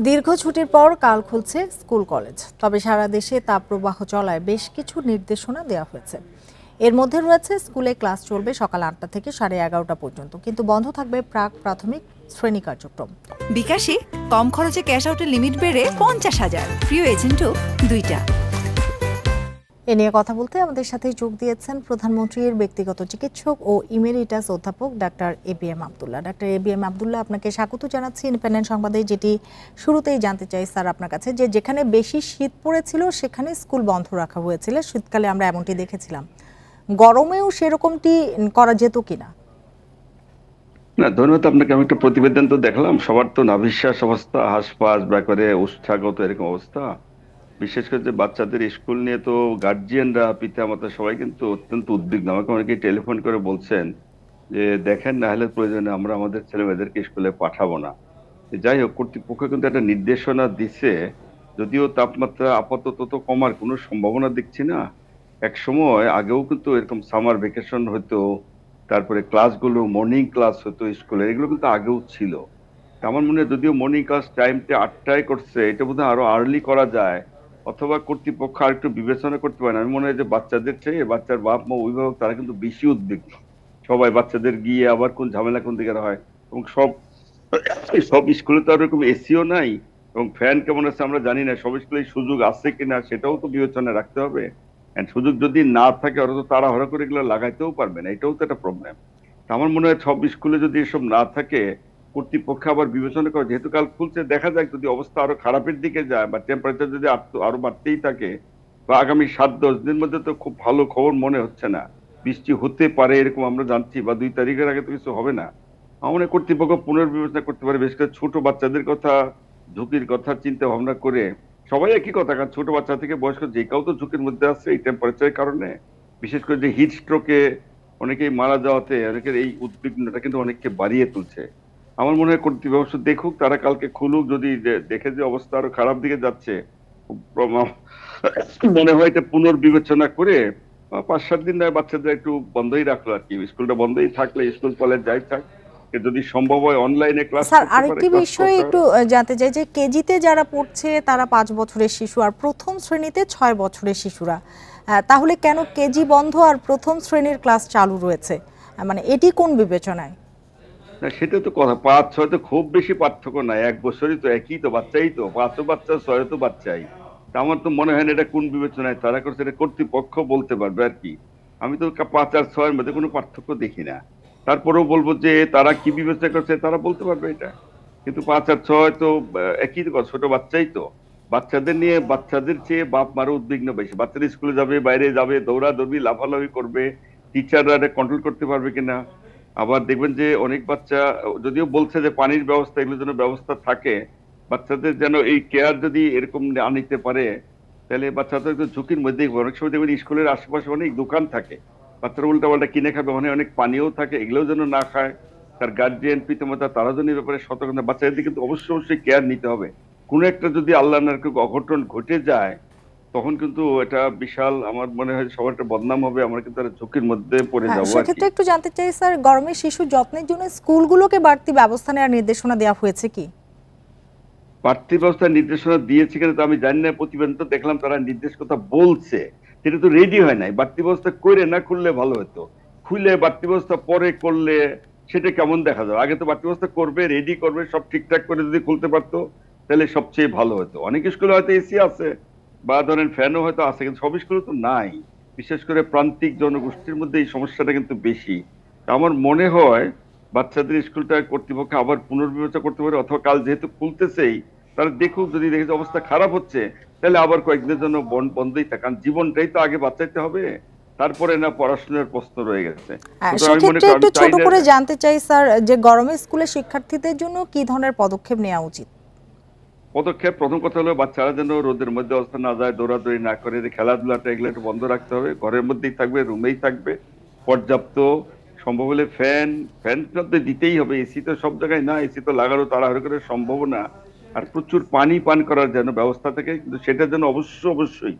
দীর্ঘ ছুটির পর কাল খুলছে স্কুল কলেজ, তবে সারা দেশে তাপপ্রবাহ চলায় বেশ কিছু নির্দেশনা দেওয়া হয়েছে। এর মধ্যে রয়েছে স্কুলে ক্লাস চলবে সকাল ৮টা থেকে 11:30 পর্যন্ত, কিন্তু বন্ধ থাকবে প্রাক প্রাথমিক শ্রেণী কার্যক্রম। বিকাশে কম খরচে ক্যাশ আউটের লিমিট বেড়ে 50,000, প্রিয় এজেন্টও 2টা। এ নিয়ে কথা বলতে আমাদের সাথে যোগ দিয়েছেন প্রধানমন্ত্রীর ব্যক্তিগত চিকিৎসক ও ইমেরিটাস অধ্যাপক doctor ABM Abdullah. Doctor ABM Abdullah, আপনাকে স্বাগত জানাচ্ছি ইন্ডিপেন্ডেন্ট সংবাদে। যেটি শুরুতেই জানতে চাই স্যার আপনার কাছে, যে যেখানে বেশি শীত পড়েছিল সেখানে স্কুল বন্ধ রাখা হয়েছিল, শীতকালে আমরা এমনটি দেখেছিলাম, গরমেও সেরকমটি করা যেত কিনা? না, ধন্যবাদ আপনাকে। আমি একটা প্রতিবেদন তো দেখলাম, সবার তো নাভিশ্বাস অবস্থা, হাঁসফাঁস ব্যাপারে উষ্ঠাগত এরকম অবস্থা। বিশেষ করে যে বাচ্চাদের স্কুল নিয়ে তো গার্জিয়ানরা, পিতামাতা সবাই কিন্তু অত্যন্ত উদ্বিগ্ন। আমাকে অনেকেই টেলিফোন করে বলছেন যে দেখেন, না হলে প্রয়োজনে আমরা আমাদের ছেলে মেয়েদেরকে স্কুলে পাঠাবো না। যাই হোক, কর্তৃপক্ষ কিন্তু একটা নির্দেশনা দিছে, যদিও তাপমাত্রা আপাতত তো কমার কোনো সম্ভাবনা দেখছি না। এক সময় আগেও কিন্তু এরকম সামার ভেকেশন হতো, তারপরে ক্লাসগুলো মর্নিং ক্লাস হতো স্কুলে, এগুলো কিন্তু আগেও ছিল। তা আমার মনে হয় যদিও মর্নিং ক্লাস টাইমটা 8টায় করছে, এটা বোধহয় আরো আর্লি করা যায়, অথবা কর্তৃপক্ষ আর একটু বিবেচনা করতে পারে। আমি মনে হয় যে বাচ্চাদের চেয়ে বাচ্চার বাপ মা অভিভাবক তারা কিন্তু বেশি উদ্বিগ্ন। সবাই বাচ্চাদের গিয়ে আবার কোন ঝামেলা কোন দিকে হয়, এবং সব সব স্কুলে তো আর এরকম এসিও নাই, এবং ফ্যান কেমন আছে আমরা জানি না। সব স্কুলে সুযোগ আছে কিনা সেটাও তো বিবেচনায় রাখতে হবে। সুযোগ যদি না থাকে, ওরা তো তাড়াহুড়ো করে এগুলো লাগাইতেও পারবে না, এটাও তো একটা প্রবলেম। আমার মনে হয় সব স্কুলে যদি এসব না থাকে, কর্তৃপক্ষ আবার বিবেচনা করে, যেহেতু কাল খুলছে, দেখা যাক যদি অবস্থা আরো খারাপের দিকে যায় বা টেম্পারেচার যদি আরো বাড়তেই থাকে, বা আগামী 7-10 দিনের মধ্যে তো খুব ভালো খবর মনে হচ্ছে না, বৃষ্টি হতে পারে এরকম আমরা জানছি, বা 2 তারিখের আগে তো কিছু হবে না। আমার মনে হয় কর্তৃপক্ষ পুনর্বিবেচনা করতে পারে, বিশেষ করে ছোট বাচ্চাদের কথা, ঝুঁকির কথা চিন্তা ভাবনা করে। সবাই একই কথা, কারণ ছোট বাচ্চা থেকে বয়স্ক যে কেউ তো ঝুঁকির মধ্যে আছে এই টেম্পারেচারের কারণে। বিশেষ করে যে হিট স্ট্রোকে অনেকেই মারা যাওয়াতে অনেকের এই উদ্বিগ্নতা কিন্তু অনেককে বাড়িয়ে তুলছে। আমার মনে হয় কর্তৃপক্ষ দেখুক, তারা কালকে খুলুক, যদি দেখে যে অবস্থা আরো খারাপ দিকে যাচ্ছে, মনে হয় এটা পুনর্বিবেচনা করে 5-7 দিন নয় বাচ্চাদের একটু বন্ধই রাখলো আর কি। স্কুলটা বন্ধই থাকলে, স্কুল কলেজ যাই থাক, যদি সম্ভব হয় অনলাইনে ক্লাস স্যার, করতে পারে, আরেকটি ক্লাস বিষয় করতে একটু হবে। জানতে চাই, যে কেজিতে যারা পড়ছে তারা 5 বছরের শিশু, আর প্রথম শ্রেণীতে 6 বছরের শিশুরা, তাহলে কেন কেজি বন্ধ আর প্রথম শ্রেণীর ক্লাস চালু রয়েছে? মানে এটি কোন বিবেচনায়? না, সেটা তো কথা, 5-6 তো খুব বেশি পার্থক্য নাই, 1 বছরই তো, একই তো বাচ্চাই তো, 5ও বাচ্চা 6ও তো বাচ্চাই। তা আমার তো মনে হয় না এটা কোন বিবেচনায় তারা করছে, এটা কর্তৃপক্ষ বলতে পারবে আর কি। আমি তো 5 আর 6-এর মধ্যে কোনো পার্থক্য দেখি না। তারপরেও বলবো যে তারা কি বিবেচনা করছে তারা বলতে পারবে এটা। কিন্তু 5 আর 6 তো একই তো কথা, ছোট বাচ্চাই তো। বাচ্চাদের নিয়ে, বাচ্চাদের চেয়ে বাপ মারও উদ্বিগ্ন বেশি। বাচ্চারা স্কুলে যাবে, বাইরে যাবে, দৌড়াদৌড়ি লাফালাফি করবে, টিচাররা এটা কন্ট্রোল করতে পারবে কিনা। আবার দেখবেন যে অনেক বাচ্চা, যদিও বলছে যে পানির ব্যবস্থা, এগুলোর জন্য ব্যবস্থা থাকে, বাচ্চাদের যেন এই কেয়ার যদি এরকম না নিতে পারে, তাহলে বাচ্চাদের একটু ঝুঁকির মধ্যেই পড়ে। অনেক সময় দেখবেন স্কুলের আশেপাশে অনেক দোকান থাকে, বাচ্চারা উল্টাপাল্টা কিনে খাবে, অনেক পানিও থাকে, এগুলোও যেন না খায়। তার গার্জিয়ান পিতামাতা তারা যেন এই ব্যাপারে সতর্ক থাকে। বাচ্চাদের কিন্তু অবশ্যই অবশ্যই কেয়ার নিতে হবে। কোনো একটা যদি আল্লাহ নার অঘটন ঘটে যায়, তখন কিন্তু এটা বিশাল, আমার মনে হয় সবার একটা বদনাম হবে, আমরা কিন্তু একটা ঝুঁকির মধ্যে পড়ে যাবো আর কি। সেক্ষেত্রে একটু জানতে চাই স্যার, গরমে শিশু যত্নের জন্য স্কুলগুলোকে বাড়তি ব্যবস্থা নেওয়ার নির্দেশনা দেওয়া হয়েছে কি? বাড়তি ব্যবস্থার নির্দেশনা দিয়েছে কিনা তো আমি জানি না, প্রতিবেদন তো দেখলাম তারা নির্দেশ কথা বলছে, সেটা তো রেডি হয় নাই। বাড়তি ব্যবস্থা করে না খুললে ভালো হতো, খুলে বাড়তি ব্যবস্থা পরে করলে সেটা কেমন দেখা যাবে। আগে তো বাড়তি ব্যবস্থা করবে, রেডি করবে, সব ঠিকঠাক করে যদি খুলতে পারতো তাহলে সবচেয়ে ভালো হতো। অনেক স্কুলে হয়তো এসি আছে, বা ধরেন ফ্যানও হয়তো আছে, কিন্তু সব স্কুলে তো নাই। বিশেষ করে প্রান্তিক জনগোষ্ঠীর মধ্যে এই সমস্যাটা কিন্তু বেশি। তা আমার মনে হয় বাচ্চাদের স্কুলটা কর্তৃপক্ষ আবার পুনর্বিবেচনা করতে পারে, অথবা কাল যেহেতু খুলতেছেই, তারা দেখুক, যদি দেখে যে অবস্থা খারাপ হচ্ছে, তাহলে আবার কয়েকদিনের জন্য বন্ধই থাকে। কারণ জীবনটাই তো আগে বাঁচাইতে হবে, তারপরে না পড়াশোনার প্রশ্ন রয়ে গেছে। সুতরাং আমি মনে সেক্ষেত্রে করি, একটু আমি চাই ছোট না। করে জানতে চাই স্যার, যে গরমে স্কুলে শিক্ষার্থীদের জন্য কি ধরনের পদক্ষেপ নেওয়া উচিত? পদক্ষেপ, প্রথম কথা হলো বাচ্চারা যেন রোদের মধ্যে অবস্থা না যায়, দৌড়াদৌড়ি না করে, যে খেলাধুলাটা এগুলো একটু বন্ধ রাখতে হবে, ঘরের মধ্যেই থাকবে, রুমেই থাকবে। পর্যাপ্ত, সম্ভব হলে ফ্যান, ফ্যান তো দিতেই হবে, এসি তো সব জায়গায় না, এসি তো লাগানো তাড়াহুড়ো করে সম্ভব না। আর প্রচুর পানি পান করার যেন ব্যবস্থা থাকে, কিন্তু সেটা যেন অবশ্যই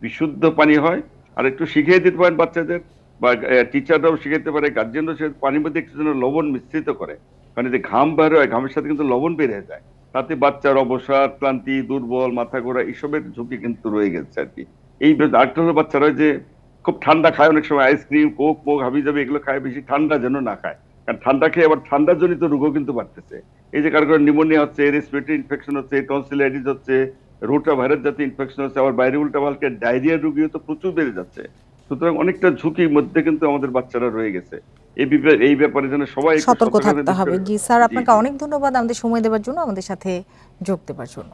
বিশুদ্ধ পানি হয়। আর একটু শিখিয়ে দিতে পারেন বাচ্চাদের, বা টিচাররাও শিখাইতে পারে, গার্জিয়ানরাও সে পানির মধ্যে একটু যেন লবণ মিশ্রিত করে। কারণ যে ঘাম বের হয়, ঘামের সাথে কিন্তু লবণ বের হয়ে যায়, তাতে বাচ্চার অবসাদ, ক্লান্তি, দুর্বল, মাথা ঘোরা এসবের ঝুঁকি কিন্তু রয়ে গেছে আর কি। এই আরেকটা হলো বাচ্চারা যে খুব ঠান্ডা খায়, অনেক সময় আইসক্রিম, কোক মোক হাবি জাবি এগুলো খায়, বেশি ঠান্ডা যেন না খায়, কারণ ঠান্ডা খেয়ে আবার ঠান্ডা জনিত রোগও কিন্তু বাড়তেছে। এই যে কারো নিউমোনিয়া হচ্ছে, রেসপিরেটরি ইনফেকশন হচ্ছে, টনসিলাইটিস হচ্ছে, রোটা ভাইরাস জাতীয় ইনফেকশন হচ্ছে, আবার বাইরে উল্টাপাল্টা ডায়রিয়া রোগীও তো প্রচুর বেড়ে যাচ্ছে। সুতরাং অনেকটা ঝুঁকির মধ্যে কিন্তু আমাদের বাচ্চারা রয়ে গেছে। এই ব্যাপারে যেন সবাই একটু সতর্ক সতর্কতা থাকতে হবে। জি স্যার, জি আপনাকে জি অনেক ধন্যবাদ আমাদের সময় দেওয়ার জন্য, আমাদের সাথে যোগ দেওয়ার জন্য।